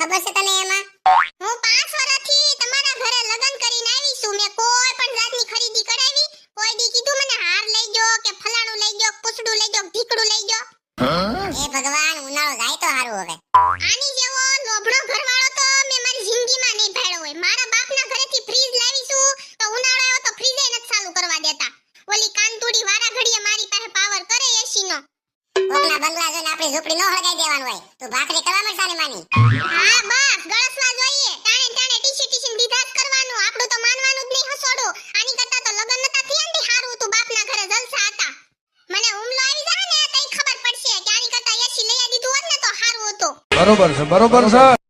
ખબર છે તને એમાં? હું 5 વર્ષથી તમારા ઘરે લગન કરીને આવી છું. મેં કોઈ પણ જાતની ખરીદી કરાવી? કોઈ દી કીધું મને હાર લઈ જો કે ફલાણું લઈ જો, પૂછડું લઈ જો, ઢીકડું લઈ જો? એ ભગવાન, ઉનાળો જાય તો હારું હવે. આની જેવો લોભડો ઘરવાળો તો મેં મારી જિંદગીમાં નહીં ભાળ્યો હોય. મારા બાપના ઘરેથી ફ્રીજ લાવી છું તો ઉનાળો આવ્યો તો ફ્રીજે નથી ચાલુ કરવા દેતા. ઓલી કાનતુડી વારા ઘડીએ મારી પાસે પાવર કરે એસી નો. કોકના બંગલા જોઈને આપણી ઝૂંપડી નો હળગાઈ દેવાનું હોય. તું ભાખરી કરવા મળસાની માની. હા બસ, ગળસવા જોઈએ. ટાણે ટાણે ટીસી દીધા જ કરવાનું. આપણું તો માનવાનું જ નહીં હસોડો. આની કરતા તો લગન નતા થયા ને હારું તું બાપના ઘરે જલસા હતા. મને હુમલો આવી જાય ને તઈ ખબર પડશે કે આની કરતા એસી લઈ દીધું હોત ને તો હારું હતું. બરોબર છે, બરોબર છે.